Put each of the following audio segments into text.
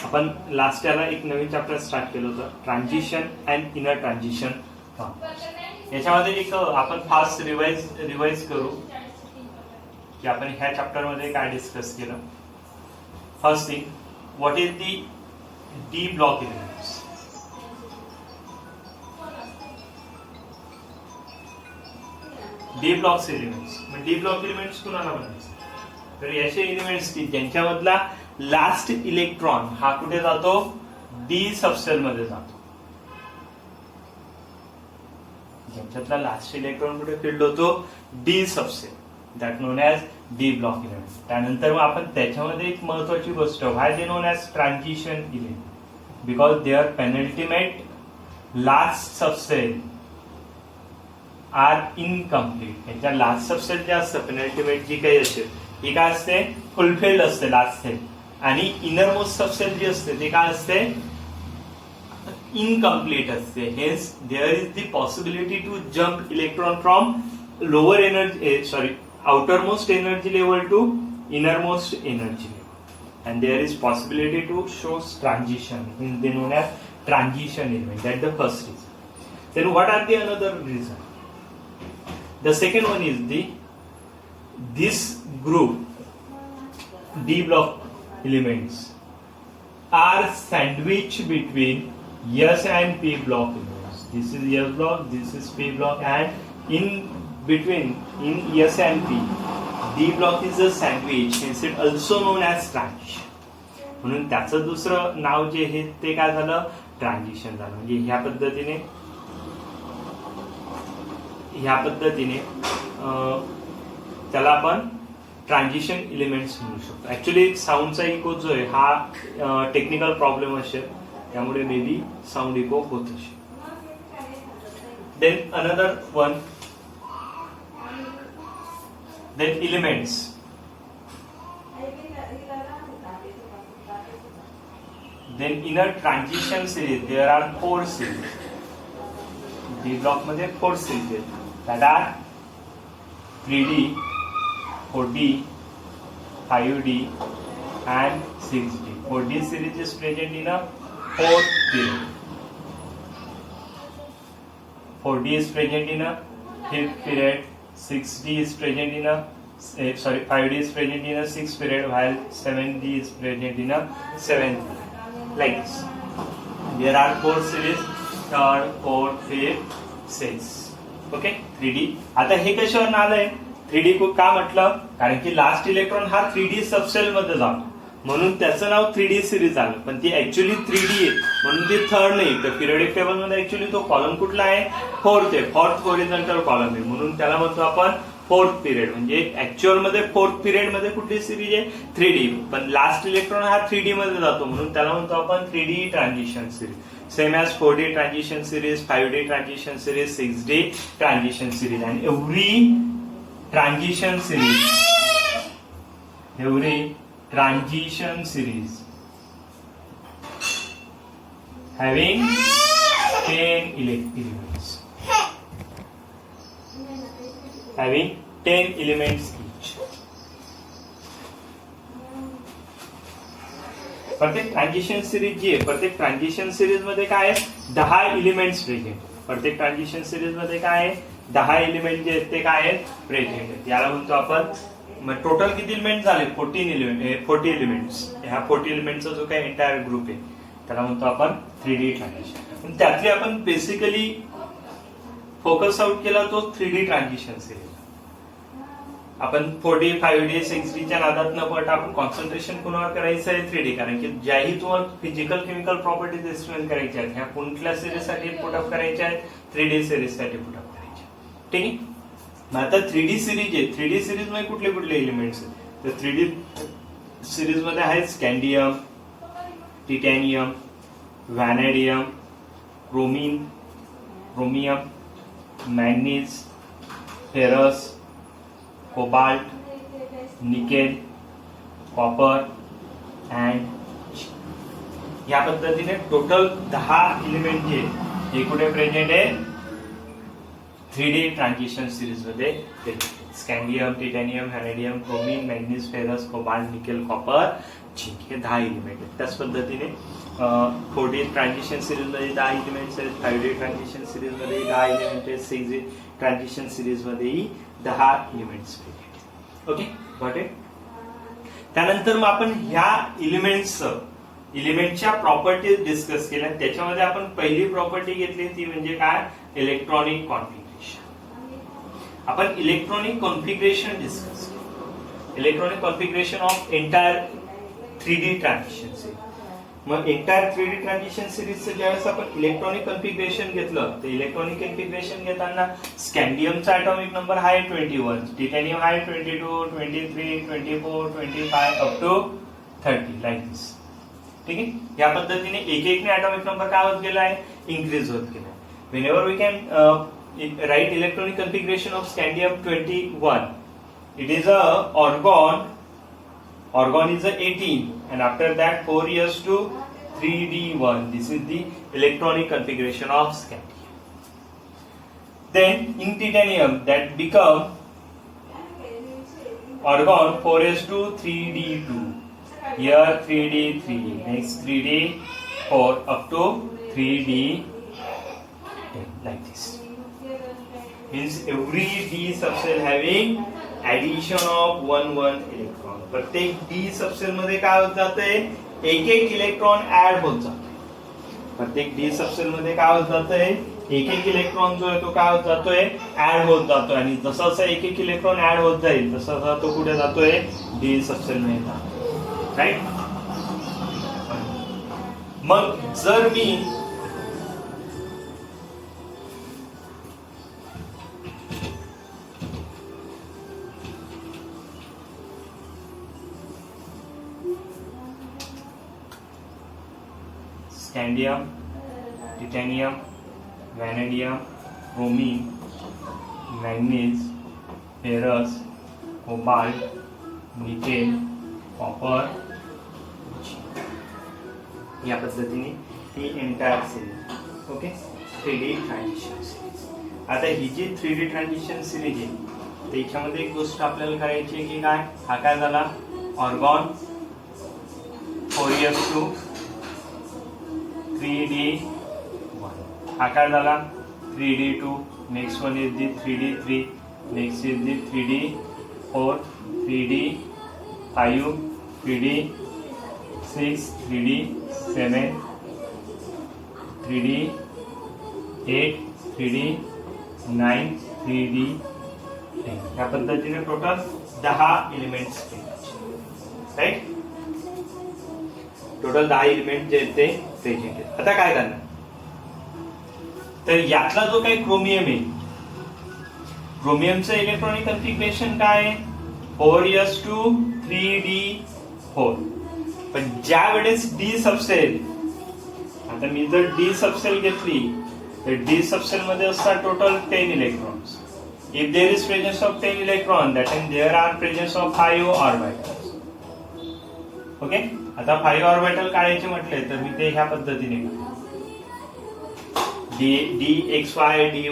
आपण लास्ट याला एक नवीन चॅप्टर स्टार्ट केलं होतं, ट्रान्झिशन अँड इनर ट्रान्झिशन. याच्यामध्ये एक आपण फास्ट रिवाइज करू की आपण ह्या चॅप्टर मध्ये काय डिस्कस केलं. First thing, what is the D block elements. D block elements D block elements कुणाला म्हणायचं, तर याचे एलिमेंट्स की ज्यांच्यामधला लास्ट इलेक्ट्रॉन हा कुठे जातो, डी सबसेल मध्ये जातो. ज्यांच्यातला लास्ट इलेक्ट्रॉन कुठे फिल्ड होतो, d subshell, that known as d block element. त्यानंतर मग आपण त्याच्यामध्ये एक महत्वाची गोष्ट, why they known as transition element, because there penultimate last subshell are incomplete. यांच्या लास्ट सबसेल जे असतं, पेनल्टिमेट जी काही असेल ही काय असते, फुलफिल्ड असते लास्ट सेल. आणि इनर मोस्ट सबसेल जी असते ते काय असते, इनकम्प्लीट असते. Hence there is the possibility to jump electron from lower energy outer most energy level to innermost energy level, and there is possibility to show transition, they known as transition element. That's the first reason. Then what are the another reason? The second one is this group D block elements are sandwiched between S and P block elements. This is S block, this is P block, and in between, in S and P, D block is a sandwich, hence it also known as transition. म्हणून त्याचं दुसरं नाव जे आहे ते काय झालं, transition झालं. म्हणजे ह्या पद्धतीने त्याला आपण ट्रान्झिशन एलिमेंट्स म्हणू शकतो. ऍक्च्युली साऊंडचा इको जो आहे हा टेक्निकल प्रॉब्लेम असेल, त्यामुळे मे बी साऊंड इको होत असेल. Then another one, then elements. Then in a transition series there are 4 series. D block मध्ये 4 series that are 3D, 4D, 5D and 6D. 4D series is present in a 4th period. 4D is present in a 5th period. 6D is present in a 5D is present in a 6th period, while 7D is present in a 7th period. Like this. There are 4 series, 3rd, 4th, 5th, 6th. Okay, 3D. आता हे कशावर आलंय, 3D का म्हटलं, कारण की last electron हा 3D सबसेल मध्ये जातो, म्हणून त्याचं नाव 3D सिरीज आलं. पण ती ऍक्च्युअली 3D आहे, म्हणून ती थर्ड नाही. तर पिरियडिक टेबल मध्ये ऍक्च्युअली तो कॉलम कुठला आहे, 4th आहे. 4th हॉरिझॉन्टल कॉलम आहे, म्हणून त्याला म्हणतो आपण 4th पिरियड. म्हणजे ऍक्च्युअल मध्ये 4th पिरियड मध्ये कुठली सिरीज आहे, 3D. पण लास्ट इलेक्ट्रॉन हा 3D मध्ये जातो, म्हणून त्याला म्हणतो आपण 3D transition series. Same as 4D transition series, 5D transition series, 6D transition series. And every transition series having 10 elements, having 10 elements each. प्रत्येक ट्रान्झिशन सिरीज जी आहे, प्रत्येक ट्रान्झिशन सिरीज मध्ये काय आहे, 10 एलिमेंट्स प्रेझेंट. प्रत्येक ट्रान्झिशन सिरीज मध्ये काय आहे, 10 एलिमेंट जे आहेत ते काय आहेत, प्रेझेंट आहेत. याला म्हणतो आपण, टोटल किती एलिमेंट झाले, 40 एलिमेंट्स. ह्या 40 एलिमेंटचा जो काही एंटायर ग्रुप आहे त्याला म्हणतो आपण 3D ट्रान्झिशन. त्यातली आपण बेसिकली फोकस आउट केला तो 3D ट्रान्झिशन सिरीज. आपण 4D, 5D, 6Dच्या नादात न पडता आपण कॉन्सन्ट्रेशन कुणावर करायचं आहे, 3D. कारण की ज्याही तुम्हाला फिजिकल केमिकल प्रॉपर्टीज एक्सप्लेन करायच्या आहेत, ह्या कोणत्या सिरीज साठी पुटअप करायच्या आहेत, 3D सिरीज साठी पुटअप करायच्या. ठीक आहे. आता 3D सिरीज आहे, 3D सिरीज मध्ये कुठले कुठले एलिमेंट्स आहेत, तर 3D सिरीज मध्ये आहेत scandium, titanium, vanadium, chromium, manganese, ferrous, cobalt, nickel, copper and. या पद्धतीने टोटल 10 एलिमेंट जे हे कुठे प्रेझेंट आहे, 3D ट्रान्झिशन सिरीज मध्ये. Scandium, titanium, vanadium, chromium, manganese, ferrous, cobalt, nickel, copper, zinc, हे 10 एलिमेंट आहेत. त्याच पद्धतीने 4D ट्रान्झिशन सिरीजमध्ये 10 एलिमेंट्स आहेत, 5D ट्रान्झिशन सिरीजमध्ये 10 एलिमेंट आहेत, 6D ट्रान्झिशन सिरीजमध्येही 10 एलिमेंट्स आहेत. Okay, got it. त्यानंतर मग आपण ह्या एलिमेंटच्या प्रॉपर्टीज डिस्कस केल्या. त्याच्यामध्ये आपण पहिली प्रॉपर्टी घेतली ती म्हणजे काय, इलेक्ट्रॉनिक कॉन्फिगरेशन. आपण इलेक्ट्रॉनिक कॉन्फिगरेशन डिस्कस केलं. Electronic configuration of entire 3D transition series. मग एंटायर 3D ट्रान्झिशन सिरीजचं ज्यावेळेस आपण इलेक्ट्रॉनिक कॉन्फिगरेशन घेतलं, तर इलेक्ट्रॉनिक कॉन्फिगरेशन घेताना स्कँडियमचा ॲटॉमिक नंबर आहे 21, टिटॅनियम आहे 22, 23, 24, 25 अप टू 30 लाईक दिस. ठीक आहे. या पद्धतीने एक ॲटॉमिक नंबर काय होत गेला आहे, इन्क्रीज होत गेला. Whenever we can write electronic configuration of scandium 21. It is a Argon is a 18, and after that 4s to 3d1. This is the electronic configuration of scandium. Then in titanium that become argon 4s to 3d2. Here 3d3, next 3d4 up to 3d10 like this. Means every d subcell having addition of 1 electron. प्रत्येक D subshell मध्ये काय होत जातंय, एक electron add होत जातोय. प्रत्येक D subshell मध्ये काय होत जातंय, एक इलेक्ट्रॉन जो आहे तो काय होत जातोय, ऍड होत जातोय. आणि जसं जसं एक इलेक्ट्रॉन ऍड होत जाईल तसं तसं तो कुठे जातोय, डी सबसेल मध्ये जातोय. राईट. मग जर मी scandium, titanium, vanadium, chromium, manganese, ferrous, cobalt, nickel, copper, या पद्धतीने ही entire series. Okay, 3D transition series. आता ही जी 3D ट्रान्झिशन सिरीज आहे त्याच्यामध्ये एक गोष्ट आपल्याला करायची आहे की काय, हा काय झाला, ऑर्गॉन 4s2 3d1. हा काय झाला, 3d2. Next one is the 3d3, next is the 3d4, 3d5, 3d6, 3d7, 3d8, 3d9, 3d10. या पद्धतीने total 10 elements. Right. Total 10 element जे ते प्रेझेंट आहेत. आता काय करणार, तर यातला जो काही क्रोमियम आहे, क्रोमियमचं इलेक्ट्रॉनिक कॉन्फिगरेशन काय आहे, 4s2 3d4. पण ज्या वेळेस डी सबसेल, आता मी जर डी सबसेल घेतली तर डी सबसेल मध्ये असतात total 10 electrons. If there is presence of 10 electron, that means there are presence of 5 orbitals. Okay. आता 5 ऑर्बिटल काढायचे म्हटले तर मी ते ह्या पद्धतीने dxy, dyz,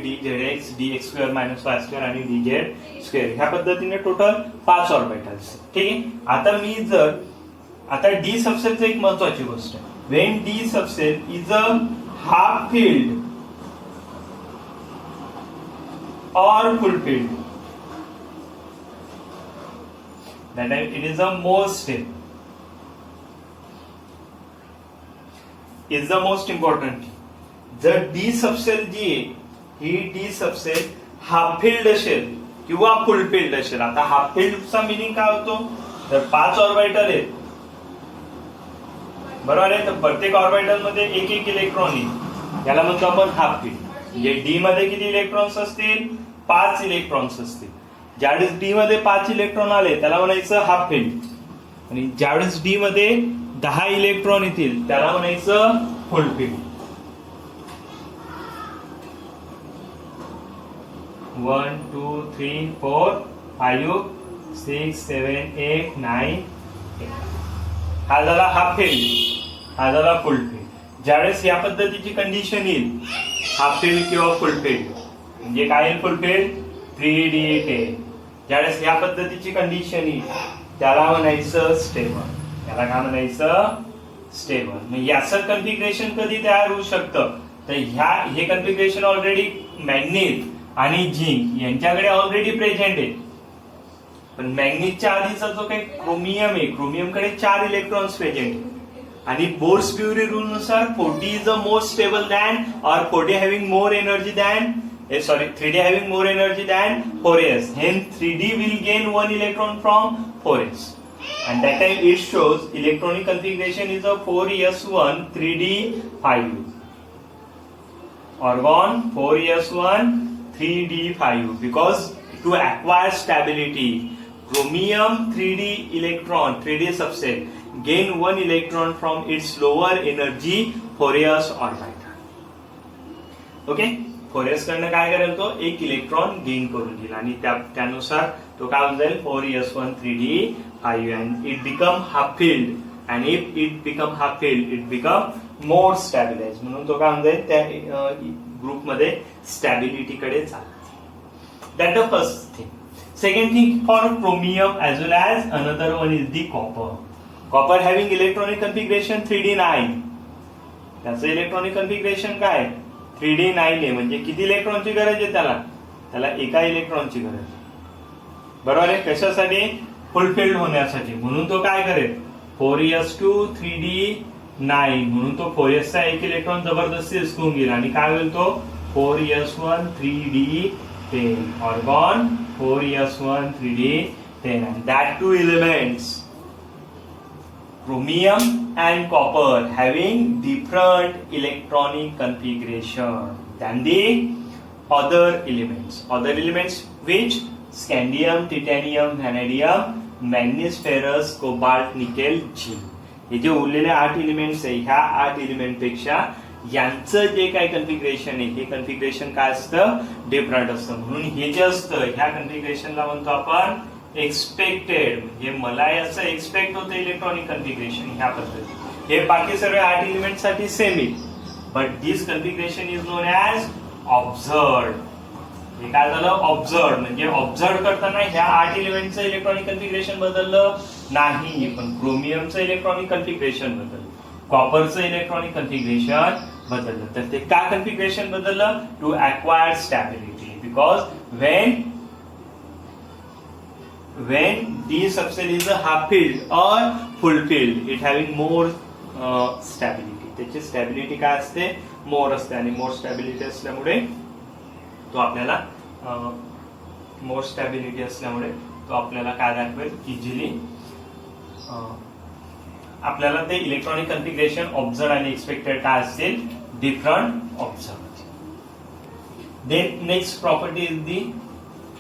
dzx, dx² - y² आणि dz² ह्या पद्धतीने टोटल 5 ऑर्बिटल्स. ठीक आहे. आता मी जर आता डी सबसेलचं एक महत्वाची गोष्ट आहे, व्हेन डी सबसेल is a half filled or full filled, that it is the most important. जर डी सबसेल जी आहे ही डी सबसेल हाफ फिल्ड असेल किंवा फुल फिल्ड असेल. आता हाफ फिल्डचा मिनिंग काय होतो, तर 5 ऑर्बिटल आहेत, बरोबर आहे. तर प्रत्येक ऑर्बिटल मध्ये एक इलेक्ट्रॉन येईल, याला म्हणतो आपण हाफ फिल्ड. म्हणजे डी मध्ये किती इलेक्ट्रॉन्स असतील, 5 इलेक्ट्रॉन्स असतील. ज्यावेळेस डी मध्ये 5 इलेक्ट्रॉन आले त्याला म्हणायचं हाफ फिल्ड, आणि ज्यावेळेस डी मध्ये 10 इलेक्ट्रॉन येतील त्याला म्हणायचं फुल फिल्ड. 1 2 3 4 5 6 7 8 9 10. हा झाला हाफ फिल्ड, हा झाला फुल फिल्ड. ज्यावेळेस या पद्धतीची कंडिशन येईल, हाफ फिल्ड किंवा फुल फिल्ड, म्हणजे काय येईल फुल फिल्ड, 3d10. ज्यावेळेस ह्या पद्धतीची कंडिशन येईल त्याला म्हणायचं स्टेबल. त्याला काय म्हणायचं? स्टेबल. मग याचं कन्फिगरेशन कधी तयार होऊ शकतं? तर हे कन्फिगरेशन ऑलरेडी मॅग्नीज आणि झिंक यांच्याकडे ऑलरेडी प्रेझेंट आहे. पण मॅग्नीजच्या आधीचा जो काही क्रोमियम आहे, क्रोमियमकडे 4 इलेक्ट्रॉन्स प्रेझेंट आहे. आणि बोर्स-ब्युरी रूल नुसार 40 is a more stable than और 40 having more energy than 3d having more energy than 4s. Hence 3d will gain 1 electron from 4s. And that time it shows electronic configuration is a 4s1 3d 5u. Argon 4s1 3d 5u. Because to acquire stability, chromium 3d electron 3d subset gain 1 electron from its lower energy 4s orbital. Okay. 4s कडनं काय करेल तो? 1 electron gain करून घेईल आणि त्यानुसार तो काय होऊन जाईल? 4s1 3d 5u and it become half filled. And if it become half filled, it become more stabilized. म्हणून तो काय होऊन जाईल? त्या ग्रुपमध्ये स्टॅबिलिटी कडे चालला. That the first thing. Second thing, for chromium as well as another one is the copper. Copper having electronic configuration 3d9. त्याचं इलेक्ट्रॉनिक कन्फिगरेशन काय? 3d9 आहे. म्हणजे किती इलेक्ट्रॉनची गरज आहे त्याला? त्याला एका इलेक्ट्रॉनची गरज आहे. बरोबर आहे? कशासाठी? फुलफिल्ड होण्यासाठी. म्हणून तो काय करेल? 4s2 3d9 म्हणून तो 4s चा 1 इलेक्ट्रॉन जबरदस्ती हिसकून घेईल आणि काय होईल तो? 4s1 3d10. Argon 4s1 3d10 and that 2 elements chromium and copper having different electronic configuration than the other elements. Other elements which scandium, titanium, vanadium, manganese, ferrous, cobalt, nickel, zinc. हे जे उरलेले 8 elements आहे, ह्या 8 element पेक्षा यांचं जे काही configuration आहे हे कन्फिगरेशन काय असतं? डिफरंट असतं. म्हणून हे जे असतं ह्या कन्फिगरेशनला म्हणतो आपण एक्सपेक्टेड. म्हणजे मला याचं एक्सपेक्ट होतं इलेक्ट्रॉनिक कन्फिगरेशन ह्या पद्धतीने. हे बाकी सगळे 8 एलिमेंट साठी सेम आहे. But this configuration is known as observed. हे काय झालं? ऑब्झर्व्ड. म्हणजे ऑब्झर्व करताना ह्या 8 एलिमेंटचं इलेक्ट्रॉनिक कन्फिगरेशन बदललं नाही, पण क्रोमियमचं इलेक्ट्रॉनिक कन्फिगरेशन बदललं, कॉपरचं इलेक्ट्रॉनिक कन्फिगरेशन बदललं. तर ते का कन्फिगरेशन बदललं? To acquire stability. Because when D subcell is a half filled or full filled, it having more stability. त्याची स्टॅबिलिटी काय असते? मोर असते. आणि मोर स्टॅबिलिटी असल्यामुळे तो आपल्याला मोर स्टॅबिलिटी असल्यामुळे तो आपल्याला काय दाखवेल? इझिली आपल्याला ते इलेक्ट्रॉनिक कन्फिगरेशन ऑब्झर्व आणि एक्सपेक्टेड काय असतील? Different observe. Then next property is the.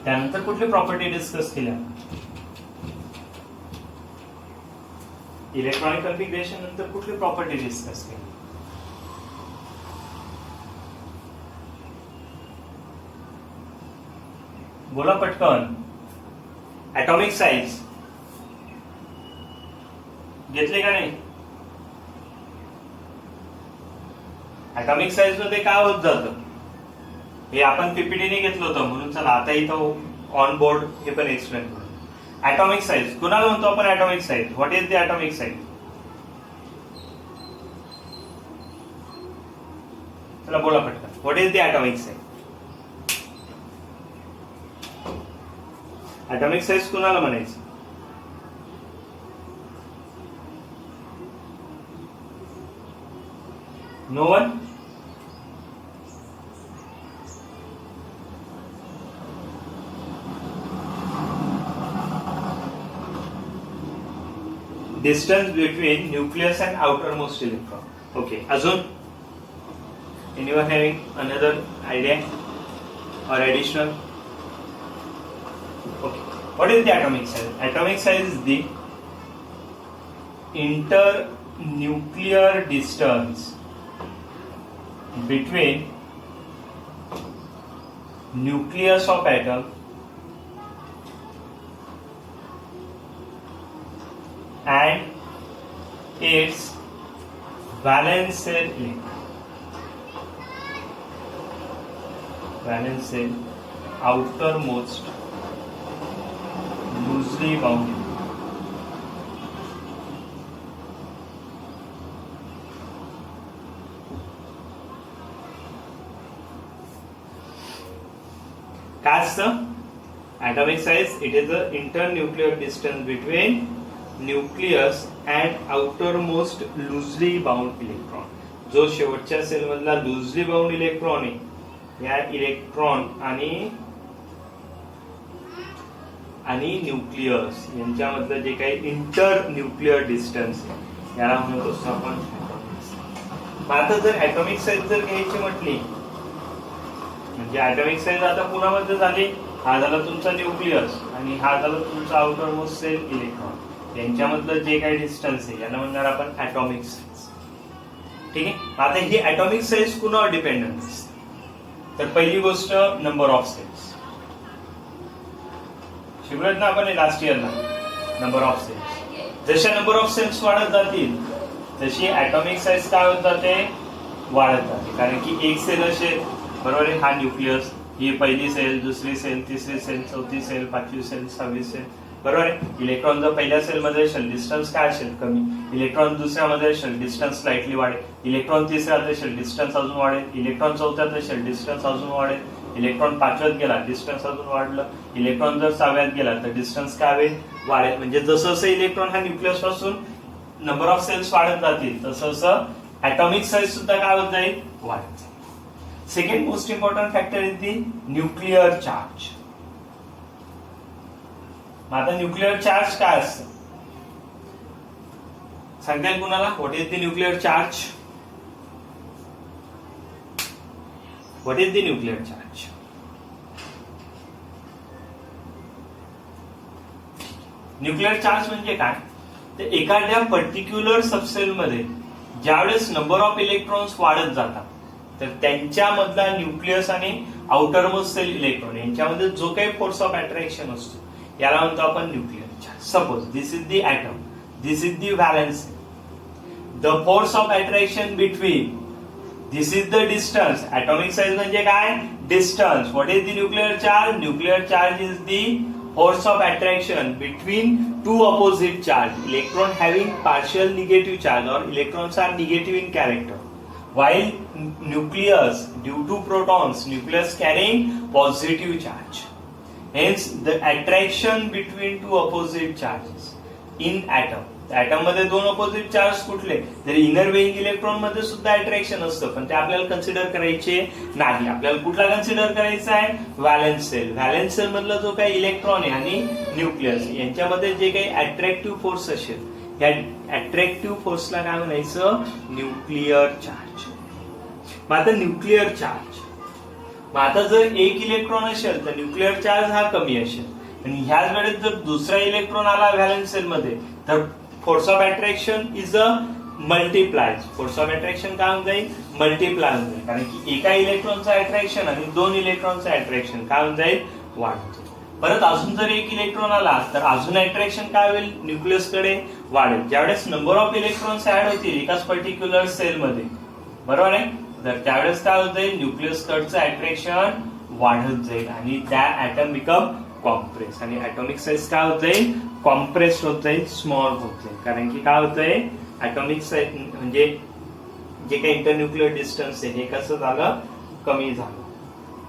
त्यानंतर कुठली प्रॉपर्टी डिस्कस केल्या? इलेक्ट्रॉनिक कन्फिगरेशन नंतर कुठली प्रॉपर्टी डिस्कस केली? बोला पटकन. ऍटॉमिक साईज घेतले का नाही? ऍटॉमिक साईज मध्ये काय होत जातं हे आपण पीपीटीने घेतलं होतं. म्हणून चला आता इथं ऑन बोर्ड हे पण एक्सप्लेन करू. ऍटॉमिक साईज कुणाला म्हणतो आपण? Atomic size. What is the atomic size? चला बोला पटकन. What is the atomic size? Atomic size कुणाला म्हणायचं? No one? Distance between nucleus and outermost electron. Okay. Azun? Anyone having another idea or additional? Okay. What is the atomic size? Atomic size is the internuclear distance between nucleus of atom and its valence shell electron. Valence shell outermost loosely bound. काय असतं atomic size? It is the internuclear distance between nucleus and outermost loosely bound electron. जो शेवटच्या sale मधला loosely bound electron आहे, या electron आणि nucleus यांच्यामधलं जे काही इंटर न्यूक्लियर डिस्टन्स आहे याला म्हणत असतो आपण atomic. आता जर atomic size जर घ्यायची म्हटली म्हणजे atomic size आता पुन्हा झाली, हा झाला तुमचा न्यूक्लियस आणि हा झाला तुमचा आउटरमोस्ट सेल इलेक्ट्रॉन, यांच्यामधलं जे काही डिस्टन्स आहे याला म्हणणार आपण atomic size. ठीक आहे. आता ही atomic size कुणावर डिपेंडंट असते? तर पहिली गोष्ट नंबर ऑफ सेल्स. शिकलोत ना आपण लास्ट इयरला नंबर ऑफ सेल्स. जशा नंबर ऑफ सेल्स वाढत जातील तशी atomic size काय होत जाते? वाढत जाते. कारण की एक सेल असेल, बरोबर आहे, हा न्यूक्लियस, ही पहिली सेल, दुसरी सेल, तिसरी सेल, चौथी सेल, पाचवी सेल, सहावी सेल, बरोबर आहे. इलेक्ट्रॉन जर पहिल्या सेल मध्ये असेल डिस्टन्स काय असेल? कमी. इलेक्ट्रॉन दुसऱ्यामध्ये असेल डिस्टन्स स्लाइटली वाढेल. इलेक्ट्रॉन तिसऱ्यात असेल डिस्टन्स अजून वाढेल. इलेक्ट्रॉन चौथ्यात असेल डिस्टन्स अजून वाढेल. इलेक्ट्रॉन पाचव्यात गेला डिस्टन्स अजून वाढलं. इलेक्ट्रॉन जर सहाव्यात गेला तर डिस्टन्स काय होईल? वाढेल. म्हणजे जसं जसं इलेक्ट्रॉन हा न्यूक्लियस पासून नंबर ऑफ सेल्स वाढत जातील तसं तसं atomic साइज सुद्धा काय होत जाईल? वाढत जाईल. Second most important factor is the nuclear charge. आता न्यूक्लियर चार्ज काय असतं सांगता येईल कुणाला? What is the nuclear charge? What is the nuclear charge? Nuclear charge म्हणजे काय? तर एखाद्या पर्टिक्युलर सबसेल मध्ये ज्यावेळेस नंबर ऑफ इलेक्ट्रॉन्स वाढत जातात तर त्यांच्यामधला न्यूक्लियस आणि आउटरमोस्ट सेल इलेक्ट्रॉन यांच्यामध्ये जो काही फोर्स ऑफ अट्रॅक्शन असतो याला म्हणतो आपण nuclear charge. Suppose this is the atom, this is the valence, the force of attraction between, this is the distance. Atomic size म्हणजे काय? Distance. What is the nuclear charge? Nuclear charge is the force of attraction between two opposite charge, electron having partial negative charge or electrons are negative in character, while nucleus due to protons, nucleus carrying positive charge. Hence the attraction between two opposite charges in atom. Atom मध्ये दोन opposite charge कुठले? तर inner weighing electron मध्ये सुद्धा attraction असतं, पण ते आपल्याला कन्सिडर करायचे नाही. आपल्याला कुठला कन्सिडर करायचा आहे? Valence sale. व्हॅलेन्स सेल मधला जो काही इलेक्ट्रॉन आहे आणि न्यूक्लियस यांच्यामध्ये जे काही अट्रॅक्टिव्ह फोर्स असेल या अट्रॅक्टिव्ह फोर्सला काय म्हणायचं? Nuclear charge. मग आता न्यूक्लियर चार्ज, मग आता जर एक इलेक्ट्रॉन असेल तर न्यूक्लियर चार्ज हा कमी असेल आणि ह्याच वेळेस जर दुसरा इलेक्ट्रॉन आला व्हॅलेन्स सेल मध्ये तर force of attraction is a multiplies. Force of attraction काय होऊन जाईल? मल्टिप्लाय होऊन जाईल. कारण की एका इलेक्ट्रॉनचं अट्रॅक्शन आणि दोन इलेक्ट्रॉनचं अट्रॅक्शन काय होऊन जाईल? वाढत. परत अजून जर एक इलेक्ट्रॉन आला तर अजून अट्रॅक्शन काय होईल? न्यूक्लियस कडे वाढेल. ज्यावेळेस नंबर ऑफ इलेक्ट्रॉन्स ऍड होतील एकाच पर्टिक्युलर सेल मध्ये, बरोबर आहे, तर त्यावेळेस काय होत जाईल? न्यूक्लियस कडचं अट्रॅक्शन वाढत जाईल आणि त्या ऍटम बिकम कॉम्प्रेस आणि ॲटॉमिक साइज काय होत जाईल? कॉम्प्रेस होत जाईल, स्मॉल होत जाईल. कारण की काय होतंय? ॲटॉमिक साइज म्हणजे जे काही इंटरन्यूक्लियर डिस्टन्स आहे हे कसं झालं? कमी झालं.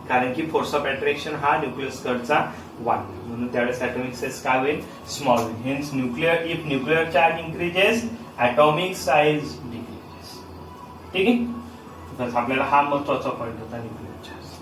कारण की फोर्स ऑफ अट्रॅक्शन हा न्यूक्लियस कडचा वाढला म्हणून त्यावेळेस ॲटॉमिक साइज काय होईल? स्मॉल होईल. Hence nuclear, if nuclear charge increases atomic size decreases. ठीक आहे, तर आपल्याला हा महत्वाचा पॉईंट होता न्यूक्लियर चार्ज.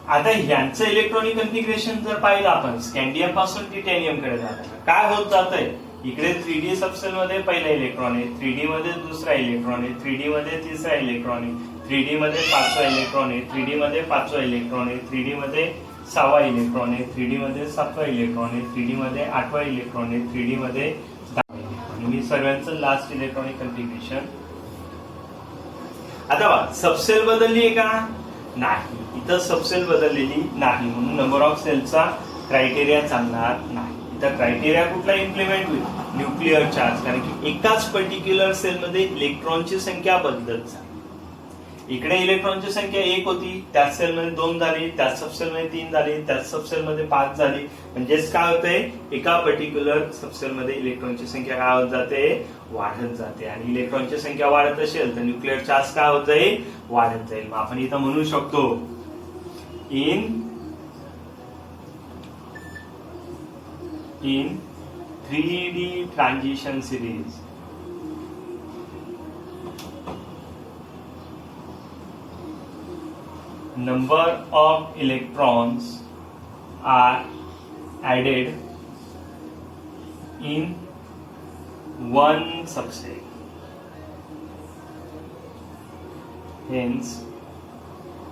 आता ह्यांचं इलेक्ट्रॉनिक कन्फिगरेशन जर पाहिलं आपण स्कॅन्डियम पासून टिटॅनियम कडे जाताना काय होत जातंय? इकडे 3D सबसेल मध्ये पहिला इलेक्ट्रॉन आहे, 3D मध्ये दुसरा इलेक्ट्रॉन आहे, 3D मध्ये तिसरा इलेक्ट्रॉन आहे, 3D मध्ये पाचवा इलेक्ट्रॉन आहे, 3D मध्ये पाचवा इलेक्ट्रॉन आहे, 3D मध्ये सहावा इलेक्ट्रॉन आहे, 3D मध्ये सातवा इलेक्ट्रॉन आहे, 3D मध्ये आठवा इलेक्ट्रॉन आहे, 3D मध्ये 10वा इलेक्ट्रॉन. मी सर्वांचं लास्ट इलेक्ट्रॉनिक कन्फिगरेशन. आता बघा सबसेल बदलली आहे का? नाही. इथं सबसेल बदललेली नाही म्हणून नंबर ऑफ सेलचा क्रायटेरिया चालणार नाही. इथं क्रायटेरिया कुठला इम्प्लिमेंट होईल? Nuclear charge. कारण की एकाच पर्टिक्युलर सेल मध्ये इलेक्ट्रॉनची संख्या बदलत जाईल. इकडे इलेक्ट्रॉनची संख्या 1 होती, त्याच सेलमध्ये 2 झाली, त्याच सबसेलमध्ये 3 झाली, त्याच सबसेलमध्ये 5 झाली. म्हणजेच काय होतंय, एका पर्टिक्युलर सबसेलमध्ये इलेक्ट्रॉनची संख्या काय होत जाते, वाढत जाते. आणि इलेक्ट्रॉनची संख्या वाढत असेल तर न्यूक्लिअर चार्ज काय होत जाईल, वाढत जाईल. मग आपण इथं म्हणू शकतो in 3D transition series, number of electrons are added in one subset. Hence,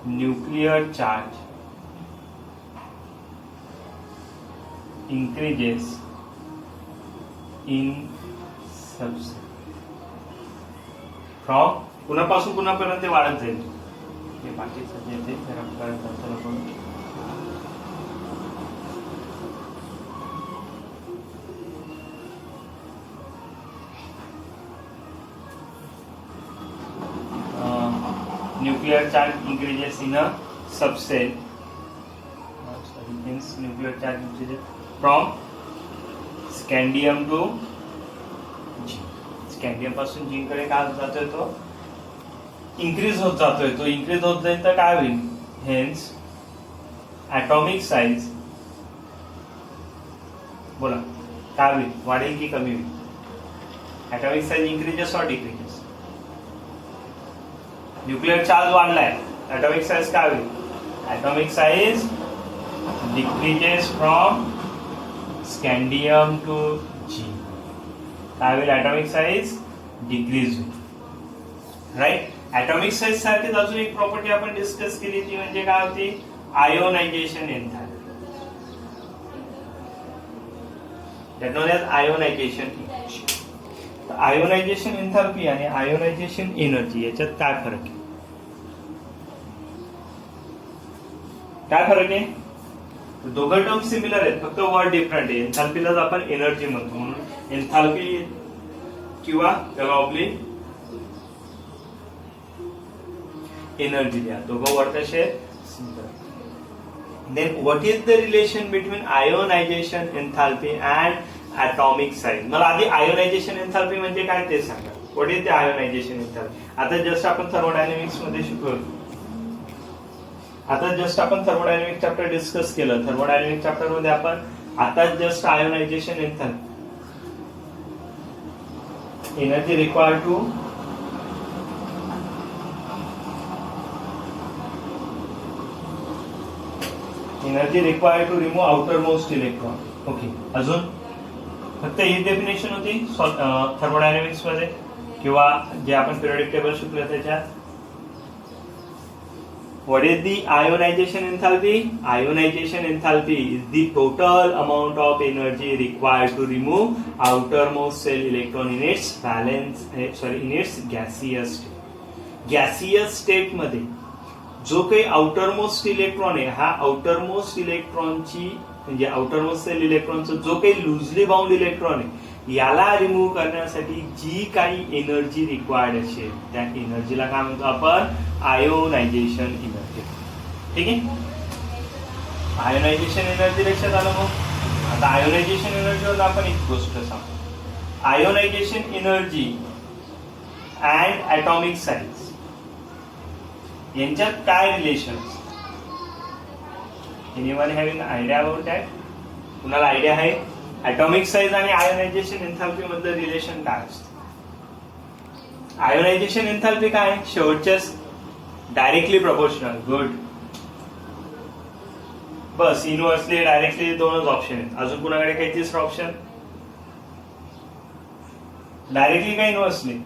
nuclear charge increases in subset. From कुणापासून कुणापर्यंत ते वाढत जाईल. हे बाकीचं जे ते nuclear charge increases in a subcell. Sorry, hence nuclear charge increases from scandium to G. स्कॅन्डियम पासून G कडे काय जातोय, तो इन्क्रीज होत जातोय. तो इन्क्रीज होत जाईल तर काय होईल, हेन्स ॲटॉमिक साईज, बोला काय होईल, वाढेल की कमी होईल. Atomic size increases or decreases. Nuclear charge वाढलाय, ॲटॉमिक साईज काय होईल, atomic size decreases from scandium to G. काय होईल, ॲटॉमिक साईज डिक्रीज होईल. राईट. ॲटॉमिक साईज सारखीच अजून एक प्रॉपर्टी आपण डिस्कस केली, ती म्हणजे काय होती, ionisation enthalpy. That known as ionisation energy. Ionisation enthalpy आणि आयोनायझेशन एनर्जी याच्यात काय फरक आहे, काय फरक आहे. दोघं टर्म सिमिलर आहेत, फक्त वर्ड डिफरंट आहे. एन्थॅल्पीलाच आपण एनर्जी म्हणतो, म्हणून एन्थॅल्पी किंवा ग्लोबली एनर्जी द्या, दोघं वर्ड तसे. Then what is the relation between ionization enthalpy and atomic size. मला आधी आयोनायझेशन एन्थॅल्पी म्हणजे काय ते सांगा. What is the ionization enthalpy. आता जस्ट आपण थर्मोडायनेमिक्स मध्ये शिकलो, आता जस्ट आपण थर्मोडायनेमिक चॅप्टर डिस्कस केलं. थर्मोडायनेमिक चॅप्टर मध्ये आपण आता just ionization enthalpy, energy required to energy required to remove outermost electron. Okay, अजून फक्त ही डेफिनेशन होती थर्मोडायनेमिक्स मध्ये किंवा जे आपण पिरियडिक टेबल शिकलो त्याच्यात. What is the ionization enthalpy? Ionization enthalpy is the total amount of energy required to remove outermost cell electron in its in its gaseous state. Gaseous state मध्ये जो काही आउटरमोस्ट इलेक्ट्रॉन आहे, हा outermost इलेक्ट्रॉनची म्हणजे outermost sale इलेक्ट्रॉनचा जो काही लुजली बाउंड इलेक्ट्रॉन आहे, याला रिमूव्ह करण्यासाठी जी काही एनर्जी रिक्वायर्ड असेल त्या एनर्जीला काय म्हणतो आपण, आयोनायझेशन एनर्जी. ठीक आहे. आयोनायझेशन एनर्जी लक्षात आलं. मग आता आयोनायझेशन एनर्जीवर आपण एक गोष्ट सांगतो. Ionization energy and atomic size यांच्यात काय relation. Anyone having idea about that. कुणाला आयडिया आहे ॲटॉमिक साईज आणि आयोनायझेशन एन्थॅल्पी मधलं रिलेशन काय असतं. आयोनायझेशन एन्थॅल्पी काय, शेवटच्या डायरेक्टली प्रोपोर्शनल. गुड. बस इनव्हर्सली डायरेक्टली दोनच ऑप्शन आहेत. अजून कुणाकडे काही तिसरं ऑप्शन. डायरेक्टली काय inversely.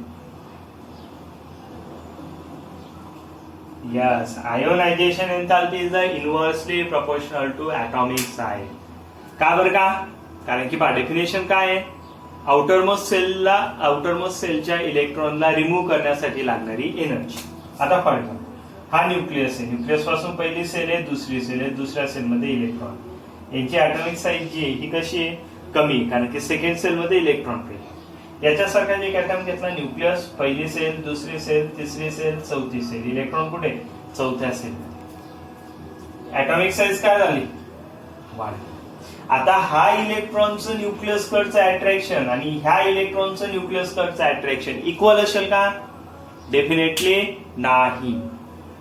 Yes, ionization enthalpy is the inversely proportional to atomic size. का बरं का, कारण की बा डेफिनेशन काय आहे, आउटरमोस्ट सेलच्या इलेक्ट्रॉनला रिमूव्ह करण्यासाठी लागणारी एनर्जी. आता फॉर एक्झाम्पल हा न्यूक्लियस आहे, न्यूक्लियस पासून पहिली सेल आहे, दुसरी सेल आहे, दुसऱ्या सेलमध्ये इलेक्ट्रॉन. यांची ॲटॉमिक साईज जी आहे ही कशी आहे, कमी, कारण की सेकंड सेलमध्ये इलेक्ट्रॉन पाहिजे. याच्यासारखा एक ऍटम घेतला न्यूक्लियस, पहिली सेल, दुसरी सेल, तिसरी सेल, चौथी सेल, इलेक्ट्रॉन कुठे? चौथ्या सेल. ऍटॉमिक साईज काय झाली? वाढली. आता हा इलेक्ट्रॉनचं न्यूक्लियस कडचं अट्रॅक्शन आणि ह्या इलेक्ट्रॉनचं न्यूक्लियस कडचं अट्रॅक्शन इक्वल असेल का? डेफिनेटली नाही.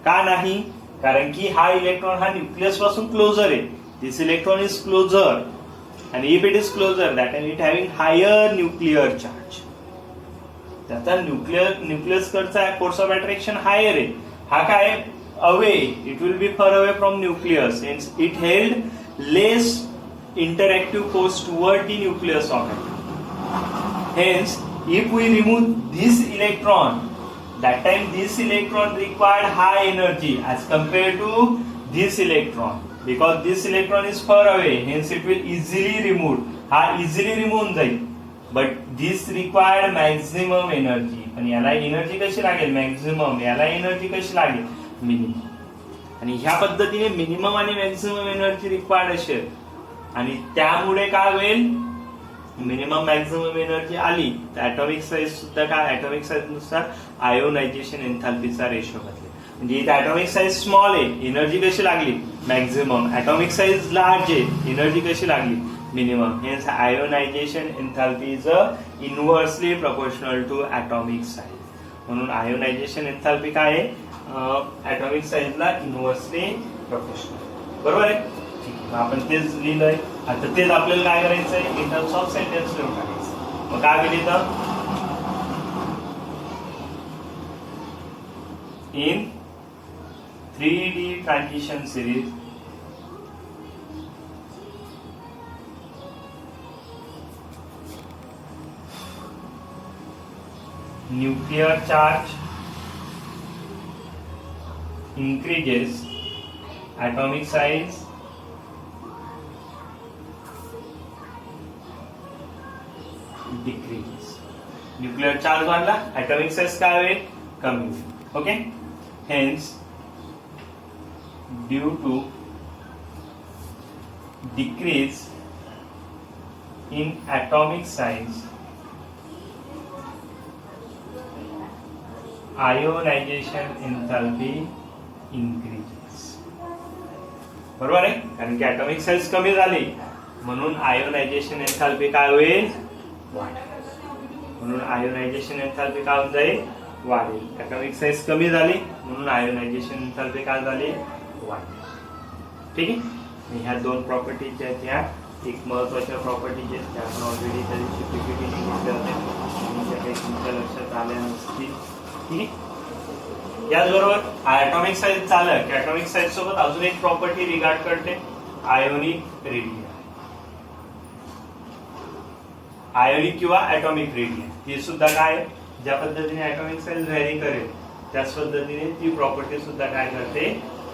का नाही? कारण की हा इलेक्ट्रॉन हा न्यूक्लियस पासून क्लोजर आहे. This electron is closer and if it is closer that means it having higher nuclear charge. त्याचा न्यूक्लियस कडचा फोर्स ऑफ अट्रॅक्शन हायर आहे. हा काय? Away. It will be for away from nucleus. It held less interactive force toward the nucleus of atom. Hence, if we remove this electron, that time this electron required high energy as compared to this electron. Because this electron is far away, hence it will easily removed. हा easily removed जाईल. But this required maximum energy. पण याला energy कशी लागेल? Maximum. याला energy कशी लागेल? Minimum. आणि ह्या पद्धतीने मिनिमम आणि मॅक्झिमम एनर्जी रिक्वायर्ड असेल आणि त्यामुळे काय होईल? मिनिमम मॅक्झिमम एनर्जी आली तर ऍटॉमिक साईज सुद्धा काय? ऍटॉमिक साईज नुसार आयोनायझेशन एन्थॅल्पीचा रेशो बदलेल. म्हणजे इथे ऍटॉमिक साईज स्मॉल आहे, एनर्जी कशी लागली? मॅक्झिमम. ऍटॉमिक साईज लार्ज आहे, एनर्जी कशी लागली? Minimum. Hence ionization enthalpy is inversely proportional to atomic size. म्हणून आयोनायझेशन एन्थॅल्पी काय आहे? ऍटॉमिक साईजला इनव्हर्सली प्रोपोर्शनल. बरोबर आहे? आपण तेच लिहिलंय. आता तेच आपल्याला काय करायचंय? इन टर्म्स ऑफ सेंटेन्स लिहून टाकायचं. मग काय लिहिलं? In 3D transition series nuclear charge increases, atomic size decreases. Nuclear charge वाढला, atomic size काय होईल? कमी होईल. Okay. Hence, due to decrease in atomic size, ionization enthalpy increases. बरोबर आहे? कारण की atomic size कमी झाली म्हणून आयोनायझेशन एन्थॅल्पी काय होईल? वाढेल. म्हणून आयोनायझेशन एन्थॅल्पी काय होऊन जाईल? वाढेल. ऍटॉमिक साईज कमी झाली म्हणून आयोनायझेशन एन्थॅल्पी काय झाली? वाढली. ठीक आहे. ह्या दोन प्रॉपर्टीज आहेत, ह्या एक महत्वाच्या प्रॉपर्टीज आहेत त्या आपण ऑलरेडी त्या दिवशी पीपीटी घेतल्या होत्या, काही तुमच्या लक्षात आल्या नसतील. ठीक आहे. याचबरोबर ऍटॉमिक साईज झालं की ऍटॉमिक साईज सोबत अजून एक प्रॉपर्टी रिगार्ड करते, आयोनिक रेडियस. आयोनिक किंवा ऍटॉमिक रेडियस हे सुद्धा काय? ज्या पद्धतीने ऍटॉमिक साईज व्हॅरी करेल त्याच पद्धतीने ती प्रॉपर्टी सुद्धा काय करते?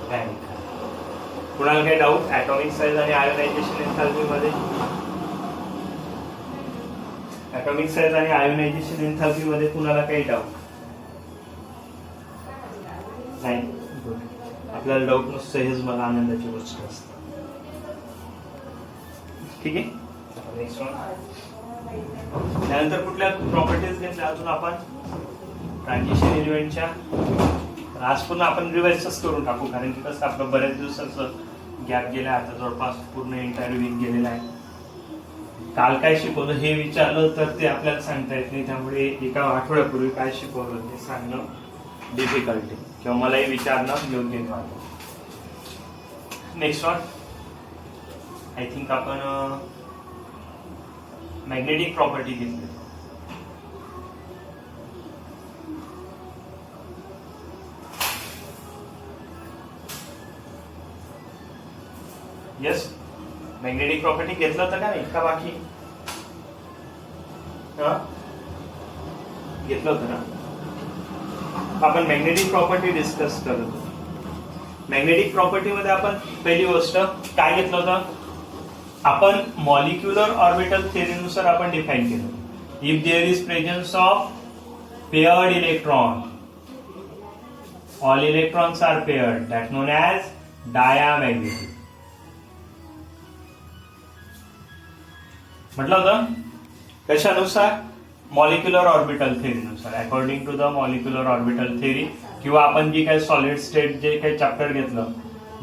व्हॅरी करते. कुणाला काही डाऊट ऍटॉमिक साईज आणि आयोनायझेशन एन्थॅल्पी मध्ये? ऍटॉमिक साईज आणि आयोनायझेशन एन्थॅल्पी मध्ये कुणाला काही डाऊट नाही? आपल्याला डाऊट नसतं, हेच मला आनंदाची गोष्ट असते. ठीक आहे. Next one. त्यानंतर कुठल्या प्रॉपर्टीज घेतल्या अजून आपण? ट्रान्झिशन एलिमेंटच्या. आज पुन्हा आपण रिवाइजच करून टाकू कारण की कसं आपलं बऱ्याच दिवसाचं गॅप गेला, आता जवळपास पूर्ण एंटायर वीक गेलेला आहे. काल काय शिकवलं हे विचारलं तर ते आपल्याला सांगता येत नाही, त्यामुळे एका आठवड्यापूर्वी काय शिकवलं ते सांगणं डिफिकल्ट आहे किंवा मलाही विचारणं योग्य नाही. Next one. आय थिंक आपण मॅग्नेटिक प्रॉपर्टी घेतली. येस, मॅग्नेटिक प्रॉपर्टी घेतलं होतं का नाही? का बाकी? घेतलं होतं ना? आपण मॅग्नेटिक प्रॉपर्टी डिस्कस करत होतो. मॅग्नेटिक प्रॉपर्टी मध्ये आपण पहिली गोष्ट काय घेतलं होतं? आपण मॉलिक्युलर ऑर्बिटल थेअरीनुसार आपण डिफाइन केलं. If there is presence of paired electron, all electrons are paired, that known as diamagnetic. म्हटलं होतं कशानुसार? मॉलिक्युलर ऑर्बिटल थेअरीनुसार, according to the molecular orbital theory, किंवा आपण जी काही सॉलिड स्टेट जे काही चॅप्टर घेतलं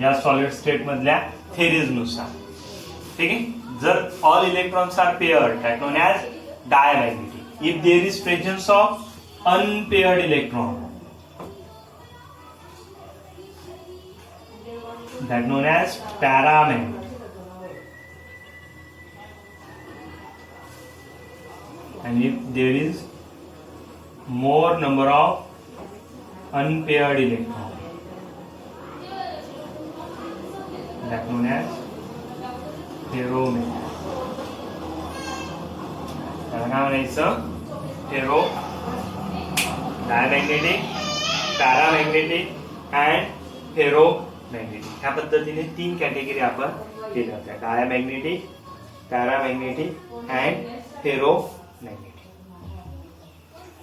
या सॉलिड स्टेट मधल्या थेरीज नुसार. ठीक आहे. जर all electrons are paired that known as diamagnetic. If there is presence of unpaired electron that known as paramagnetic, and if there is more number of unpaired electron that known as ferromagnetic. त्याला काय म्हणायचं? Ferro, diamagnetic, paramagnetic and ferromagnetic. ह्या पद्धतीने 3 category आपण केल्या होत्या: diamagnetic, paramagnetic and ferromagnetic.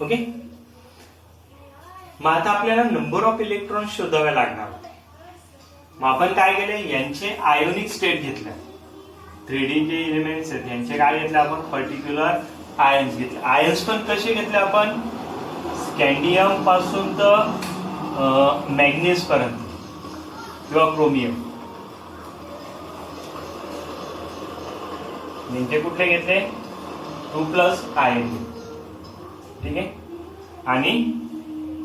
Okay. मग आता आपल्याला नंबर ऑफ इलेक्ट्रॉन शोधावे लागणार होते. मग आपण काय केले, यांचे आयोनिक स्टेट घेतले. 3D जे एलिमेंट्स आहेत यांचे काय घेतले आपण, पर्टिक्युलर आयन्स घेतले. आयन्स पण कसे घेतले आपण, स्कॅन्डियम पासून तर मॅग्नेस पर्यंत किंवा क्रोमियम. नेमके कुठले घेतले, 2+ आयन. ठीक आहे. आणि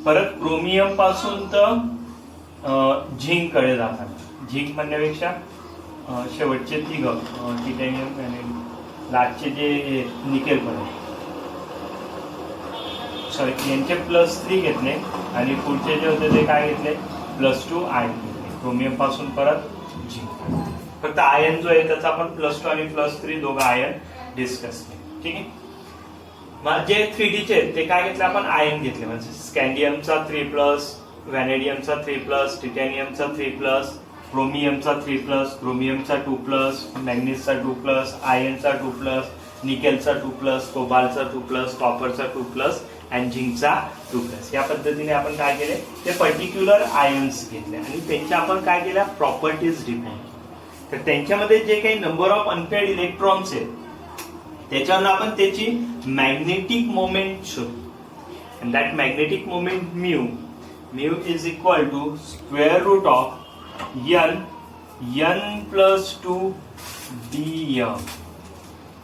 परत क्रोमियम पासून तर झिंक कडे जातात. झिंक म्हणण्यापेक्षा शेवटचे 3 टिटॅनियम आणि लास्टचे जे निकेल पर्यंत, सॉरी यांचे +3 घेतले आणि पुढचे जे होते ते काय घेतले, +2 आयन घेतले. क्रोमियम पासून परत झिंक. फक्त आयन जो आहे त्याचा आपण +2 आणि +3 दोघं आयन डिस्कस केले. ठीक आहे. मग जे 3D चे ते काय घेतले आपण, आयन घेतले. म्हणजे स्कॅन्डियमचा 3+, व्हॅनेडियमचा 3+, टिटॅनियमचा 3+, क्रोमियमचा 3+, क्रोमियमचा 2+, मॅग्नीजचा 2+, आयनचा 2+, निकेलचा 2+, कोबाल्टचा 2+, कॉपरचा 2+, आणि झिंकचा 2+. या पद्धतीने आपण काय केले, ते पर्टिक्युलर आयन्स घेतले आणि त्यांच्या आपण काय केल्या, प्रॉपर्टीज डिफाइन. तर त्यांच्यामध्ये जे काही नंबर ऑफ अनपेअर्ड इलेक्ट्रॉन्स आहेत त्याच्यावर आपण त्याची मॅग्नेटिक मोमेंट शोधू. And that magnetic moment mu is equal to square root of n+2 dm.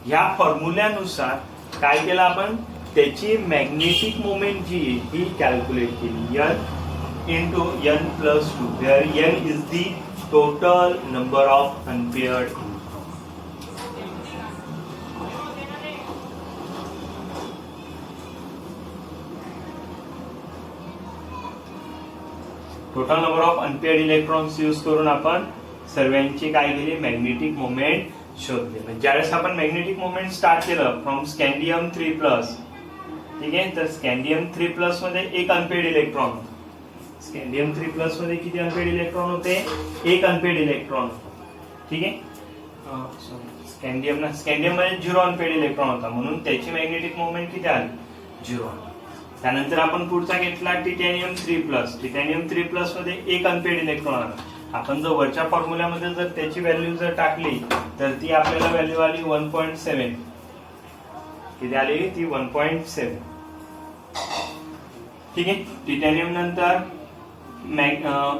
ह्या फॉर्म्युल्यानुसार काय केलं आपण, त्याची मॅग्नेटिक मोमेंट जी आहे ही कॅल्क्युलेट केली, n × n+2, where n is the total number of unpaired. Total number of unpaired electrons use करून आपण सर्वांची काय केली, मॅग्नेटिक मोमेंट शोधले. ज्यावेळेस आपण मॅग्नेटिक मोमेंट स्टार्ट केलं फ्रॉम स्कॅन्डियम 3+. ठीक आहे. तर स्कॅन्डियम 3+ मध्ये एक अनपेअर्ड इलेक्ट्रॉन होता. स्कॅन्डियम 3+ मध्ये किती अनपेअर्ड इलेक्ट्रॉन होते, एक अनपेअर्ड इलेक्ट्रॉन. ठीक आहे. स्कॅन्डियम मध्ये 0 अनपेअर्ड इलेक्ट्रॉन होता, म्हणून त्याची मॅग्नेटिक मोमेंट किती आली, 0. त्यानंतर आपण पुढचा घेतला टिटॅनियम 3+. टिटॅनियम 3+ मध्ये एक अनपेअर्ड इलेक्ट्रॉन आला. आपण जर वरच्या फॉर्म्युल्यामध्ये जर त्याची व्हॅल्यू जर टाकली तर ती आपल्याला व्हॅल्यू आली 1.7. किती आली ती, 1.7. ठीक आहे. टिटॅनियम नंतर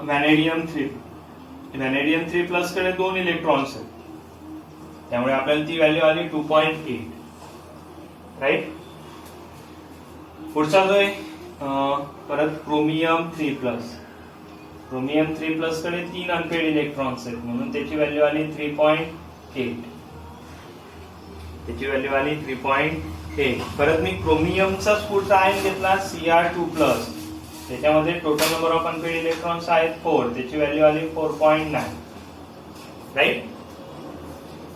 व्हॅनेडियम 3+ कडे 2 इलेक्ट्रॉन्स आहेत, त्यामुळे आपल्याला ती व्हॅल्यू आली 2.8. राईट. पुढचा जो आहे परत क्रोमियम 3+. क्रोमियम 3+ कडे 3 अनपेअर्ड इलेक्ट्रॉन्स आहेत, म्हणून त्याची व्हॅल्यू आली 3.8. त्याची व्हॅल्यू आली 3.8. परत मी क्रोमियमचाच पुढचा आयन घेतला Cr2+. त्याच्यामध्ये total number of unpaired electrons आहेत 4. त्याची व्हॅल्यू आली 4.9. राईट.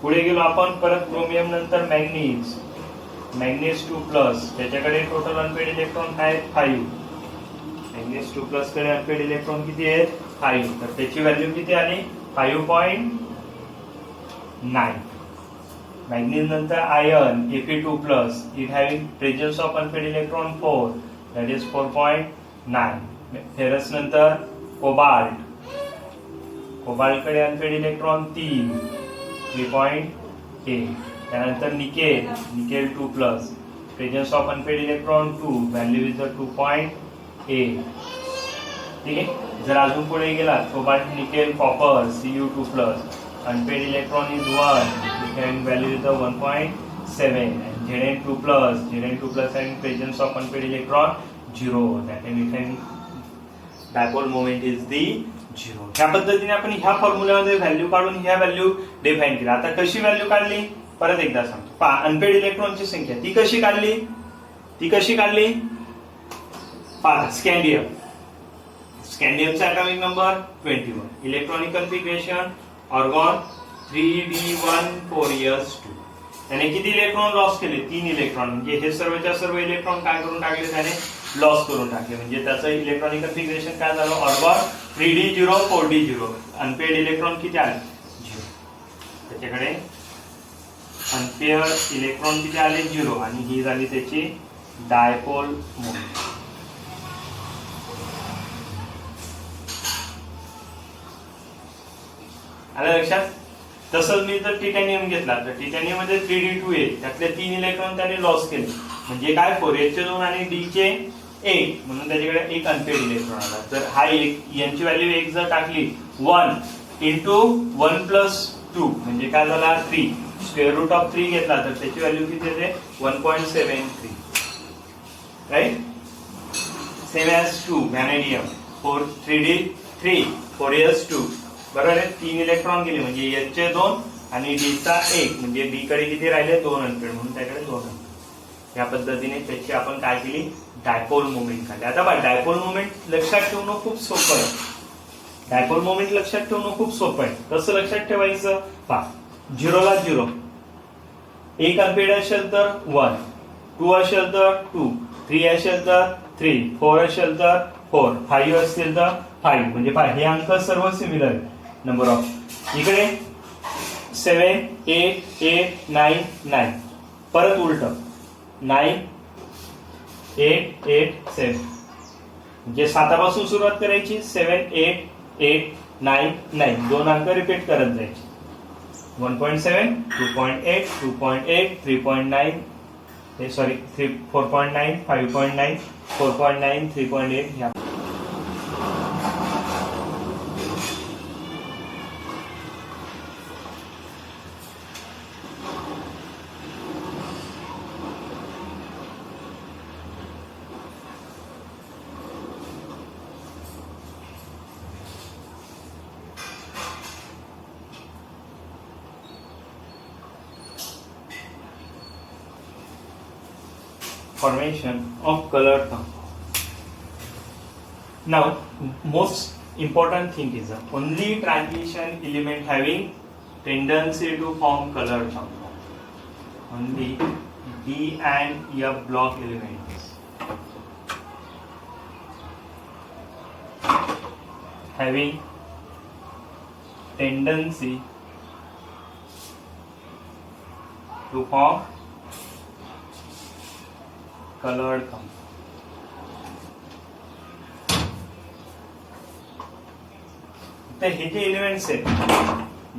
पुढे गेलो आपण परत क्रोमियम नंतर मॅग्नीज 2+. त्याच्याकडे टोटल अनपेअर्ड इलेक्ट्रॉन आहेत 5. मॅग्नीज 2+ कडे अनपेअर्ड इलेक्ट्रॉन किती आहेत, 5. तर त्याची व्हॅल्यू किती आली, 5.9. मॅग्नीज नंतर iron Fe2+. It having presence of unpaired electron 4, that is 4.9. Ferrous नंतर कोबाल्ट कडे अनपेअर्ड इलेक्ट्रॉन 3, 3.8. त्यानंतर nickel 2+. Presence of unpaired electron 2, value is the 2.8. ठीक आहे. जर अजून पुढे गेला cobalt nickel copper Cu2+, unpaired electron is 1, and value is the 1.7, and Zn2+, and presence of unpaired electron 0. That time we can dipole moment is the 0. ह्या पद्धतीने आपण ह्या फॉर्म्युल्यामध्ये व्हॅल्यू काढून ह्या व्हॅल्यू डिफाइन केल्या. आता कशी व्हॅल्यू काढली परत एकदा सांगतो. पहा, अनपेड इलेक्ट्रॉनची संख्या ती कशी काढली पहा. स्कॅन्डियमचा atomic number 21, electronic configuration argon 3d14s2. त्याने किती इलेक्ट्रॉन लॉस केले? 3 इलेक्ट्रॉन. म्हणजे हे सर्वच्या सर्व इलेक्ट्रॉन काय करून टाकले? त्याने लॉस करून टाकले. म्हणजे त्याचं इलेक्ट्रॉनिक कन्फिगरेशन काय झालं? Argon 3d0 4d0. Unpaired electron किती आले? 0. त्याच्याकडे अनपेअर इलेक्ट्रॉन किती आले? 0. आणि ही झाली त्याची डायपोल मोमेंट. आलं लक्षात? तसंच मी जर टिटॅनियम घेतला तर टिटॅनियम मध्ये 3d2 आहे, त्यातले 3 इलेक्ट्रॉन त्याने लॉस केले. म्हणजे काय? 4s चे 2 आणि d चे 1, म्हणून त्याच्याकडे एक अनपेड इलेक्ट्रॉन आला. तर हा एक, यांची व्हॅल्यू 1 जर टाकली 1 इंटू 1 प्लस 2 म्हणजे काय झाला? 3. स्क्वेअर रूट ऑफ 3 घेतला तर त्याची व्हॅल्यू किती येते? 1.73. Right. Same as 2 vanadium 3d3 4s2. बरोबर आहे. 3 इलेक्ट्रॉन गेले म्हणजे एच चे 2 आणि डी चा 1, म्हणजे डी कडे किती राहिले? 2 अनपेड, म्हणून त्याकडे 2 अनपेड. या पद्धतीने त्याची आपण काय केली? डायपोल मोमेंट काढली. आता बघा, डायपोल मोमेंट लक्षात ठेवणं खूप सोपं आहे. डायपोल मोमेंट लक्षात ठेवणं खूप सोपं आहे. कसं लक्षात ठेवायचं? पहा, 0 ला 0, 1 अनपेड असेल तर 1, 2 असेल तर 2, 3 असेल तर 3, 4 असेल तर 4, 5 असतील तर 5. म्हणजे पहा, हे अंक सर्व सिमिलर आहे. नंबर ऑफ इकडे 7 8 8 9 9, परत उलट 9 8 8 7. म्हणजे 7 पासून सुरुवात करायची. 7 8 8 9 9, 2 अंक रिपीट करत जायचे. 1.7 2.8 2.8 3.9 सॉरी 4.9 5.9 4.9 3.8 ह्या. Formation of color compound. Now, most important thing is only transition element having tendency to form color compound. Only D and F block elements having tendency to form colored compound. तर हे जे elements आहेत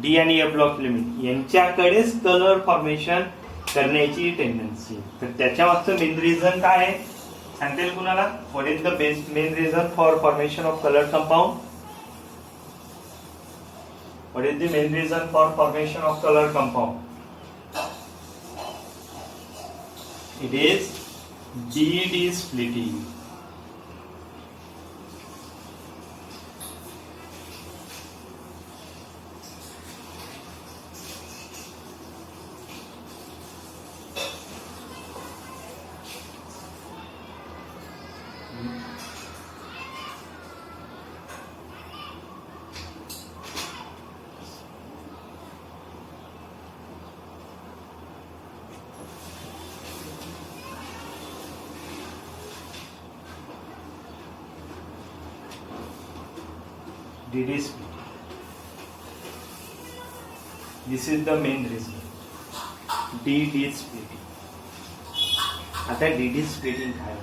d आणि f block element, यांच्याकडेच colour formation करण्याची tendency. तर त्याच्या मागचं मेन रिझन काय आहे सांगता येईल कुणाला? What is the main reason for formation of colour compound? What is the main reason for formation of colour compound? It is DD splitting. DD splitting. This is the main reason. DD splitting. आता DD splitting काय?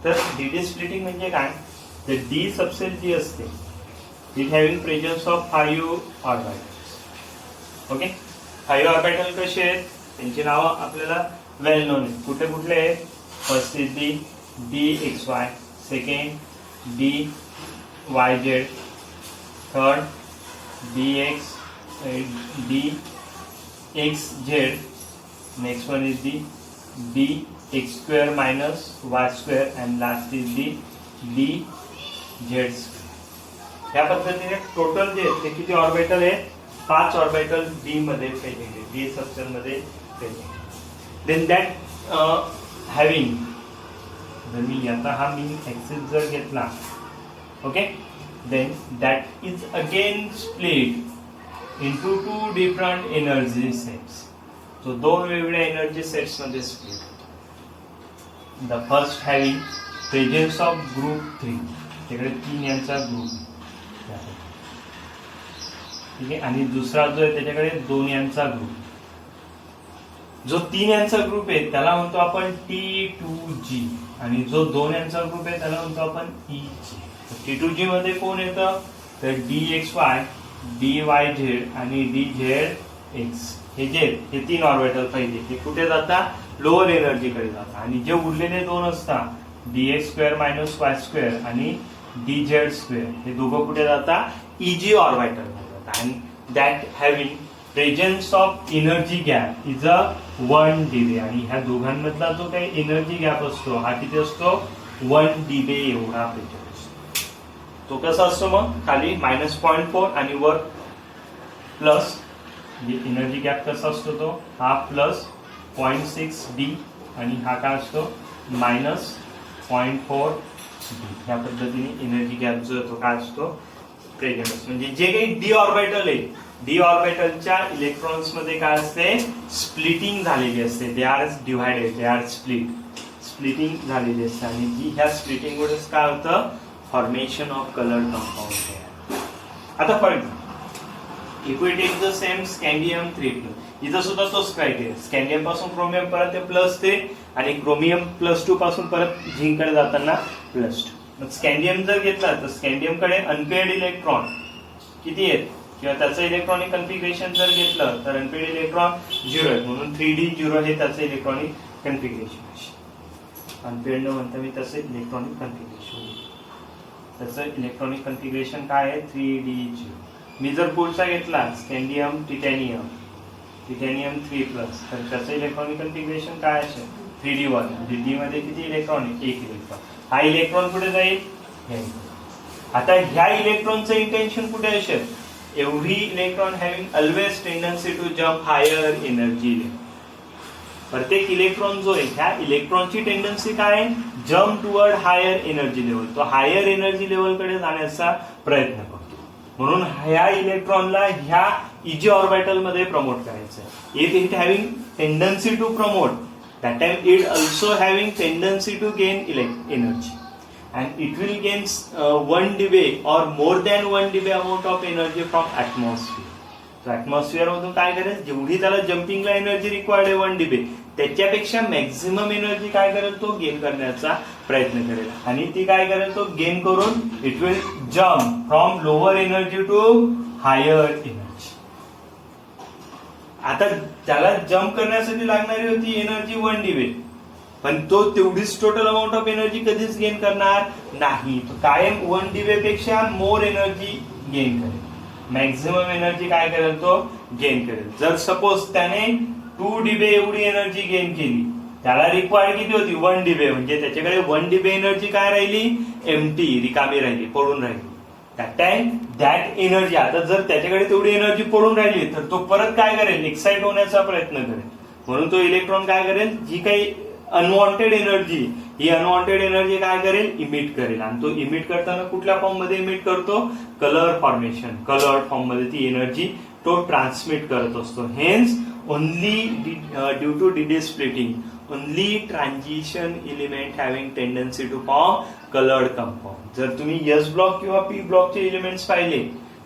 तर DD splitting म्हणजे काय? तर D subset जी असते it having presence of 5 orbitals. Okay, 5 orbital कसे आहेत? त्यांची नावं आपल्याला वेल नोन आहेत. कुठले कुठले आहेत? First is the DXY, second DYZ, third DXZ, next one is the dx square minus y square and last is the dz square. या पद्धतीने टोटल जे ते किती ऑर्बिटल आहे? 5 ऑर्बिटल डी मध्ये प्रेझेंट आहे, डी स्ट्रक्चर मध्ये प्रेझेंट. देन दॅट हॅव्हिंग, जर मी याचा हा मीन ऍक्सिस जर घेतला, okay, then that is again split into 2 different energy sets. So दोन वेगवेगळ्या एनर्जी सेट्स मध्ये स्प्लिट होतो. The first having presence of group 3, तिकडे 3 यांचा ग्रुप, ठीक आहे, आणि दुसरा जो आहे त्याच्याकडे 2 यांचा ग्रुप. जो 3 यांचा ग्रुप आहे त्याला म्हणतो आपण T2G आणि जो 2 यांचा ग्रुप आहे त्याला म्हणतो आपण EG. T2G मध्ये कोण येतं? तर DXY, DYZ आणि DZX. हे जे हे 3 ऑर्बिटल पहिले ते कुठे जातात? लोअर एनर्जी कडे जातात. आणि जे उरलेले 2 असतात DX square minus Y square आणि DZ स्क्वेअर, हे दोघं कुठे जातात? EG ऑर्बिटल मध्ये जातात. आणि that having presence of energy gap is a 1 dB. आणि ह्या दोघांमधला जो काही एनर्जी गॅप असतो हा किती असतो? 1 dB एवढा प्रेझेंट. तो कसा असतो मग? खाली -0.4 आणि वर प्लस. एनर्जी गॅप कसा असतो? तो हा प्लस 0.6D आणि हा काय असतो? -0.4D. ह्या पद्धतीने एनर्जी गॅप जो तो काय असतो? प्रेझेंट असतो. म्हणजे जे काही डी ऑर्बिटल आहे, डी ऑर्बिटलच्या इलेक्ट्रॉन्स मध्ये काय असते? स्प्लिटिंग झालेली असते. They are divided, they are splitting झालेली असते. आणि जी ह्या स्प्लिटिंग मुळे काय होतं? Formation of coloured compound. आता for example if we take the same scandium 3+, इथं सुद्धा तोच क्रायटेरिया. स्कॅन्डियम पासून क्रोमियम परत ते +3 आणि क्रोमियम +2 पासून परत झिंक कडे जाताना +2. मग स्कॅन्डियम जर घेतला तर स्कॅन्डियम कडे अनपेड इलेक्ट्रॉन किती आहेत? किंवा त्याचं इलेक्ट्रॉनिक कन्फिगरेशन जर घेतलं तर अनपेड इलेक्ट्रॉन 0 आहेत. म्हणून 3D0 हे त्याचं इलेक्ट्रॉनिक कन्फिगरेशन. अनपेड न म्हणता मी त्याचं इलेक्ट्रॉनिक कन्फिगरेशन, त्याचं इलेक्ट्रॉनिक कन्फिगरेशन काय आहे? 3D0. मी जर पुढचा घेतला स्कॅन्डियम टिटॅनियम 3+, तर त्याचं इलेक्ट्रॉनिक कन्फिगरेशन काय असेल? 3D1. डी मध्ये किती इलेक्ट्रॉन? 1 इलेक्ट्रॉन. हा इलेक्ट्रॉन कुठे जाईल? आता ह्या इलेक्ट्रॉनचं इंटेन्शन कुठे असेल? Every electron having always tendency to jump higher energy level. प्रत्येक इलेक्ट्रॉन जो आहे ह्या इलेक्ट्रॉनची टेंडन्सी काय आहे? Jump toward higher energy level. तो हायर एनर्जी लेवल कडे जाण्याचा प्रयत्न करतो. म्हणून ह्या इलेक्ट्रॉनला ह्या EG ऑर्बिटल मध्ये प्रमोट करायचं. If it having tendency to promote, that time it also having tendency to gain energy, and it will gain 1 dB or more than 1 dB amount of energy from atmosphere. So atmosphere मधून काय करेल? जेवढी त्याला जम्पिंगला energy required आहे 1 dB, त्याच्यापेक्षा maximum energy काय करेल? तो गेन करण्याचा प्रयत्न करेल. आणि ती काय करेल? तो गेन करून it will jump from lower energy to higher energy. आता त्याला जम्प करण्यासाठी लागणारी होती एनर्जी 1 dB, पण तो तेवढीच टोटल अमाऊंट ऑफ एनर्जी कधीच गेन करणार नाही. तो कायम 1 dB पेक्षा मोर एनर्जी गेन करेल. मॅक्झिमम एनर्जी काय करेल? तो गेन करेल. जर सपोज त्याने 2 dB एवढी एनर्जी गेन केली, त्याला रिक्वायर्ड किती होती? 1 dB. म्हणजे त्याच्याकडे 1 dB एनर्जी काय राहिली? एम्प्टी, रिकामी राहिली, पडून राहिली. दॅट एनर्जी, आता जर त्याच्याकडे तेवढी एनर्जी पडून राहिली तर तो परत काय करेल? एक्साइट होण्याचा प्रयत्न करेल. म्हणून तो इलेक्ट्रॉन काय करेल? जी काही अनवॉन्टेड एनर्जी, ही अनवॉन्टेड एनर्जी काय करेल? इमिट करेल. आणि तो इमिट करताना कुठल्या फॉर्म मध्ये इमिट करतो? कलर फॉर्मेशन, कलर फॉर्म मध्ये ती एनर्जी तो ट्रान्समिट करत असतो. Hence only due to DD splitting, only transition element having tendency to form colored compound. जर तुम्ही S ब्लॉक किंवा P ब्लॉकचे एलिमेंट्स पाहिले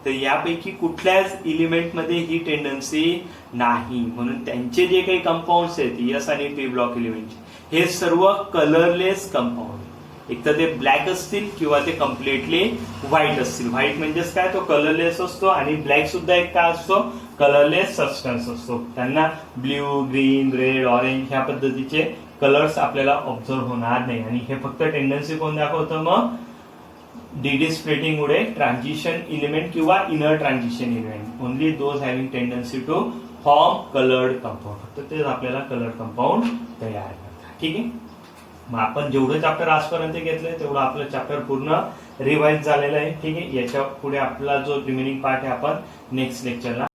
तर यापैकी कुठल्याच एलिमेंट मध्ये ही टेंडन्सी नाही. म्हणून त्यांचे जे काही कंपाऊंड्स आहेत S आणि P ब्लॉक एलिमेंटचे, हे सर्व कलरलेस कंपाऊंड. एक तर ते ब्लॅक असतील किंवा ते कम्प्लिटली व्हाईट असतील. व्हाईट म्हणजेच काय, तो कलरलेस असतो, आणि ब्लॅक सुद्धा एक काय असतो, कलरलेस सबस्टन्स असतो. त्यांना ब्ल्यू, ग्रीन, रेड, ऑरेंज ह्या पद्धतीचे कलर्स आपल्याला ऑब्झर्व होणार नाही. आणि हे फक्त टेंडन्सी कोण दाखवतं, मग डीडी स्प्लिटिंग मुळे ट्रान्झिशन इलिमेंट किंवा inner transition element, only those having tendency to form coloured compound, फक्त तेच आपल्याला कलर कंपाऊंड तयार करतात. ठीक आहे. मग आपण जेवढं चॅप्टर आजपर्यंत घेतलंय तेवढं आपलं चॅप्टर पूर्ण रिवाइज झालेलं आहे. ठीक आहे. याच्या पुढे आपला जो रिमेनिंग पार्ट आहे आपण नेक्स्ट लेक्चरला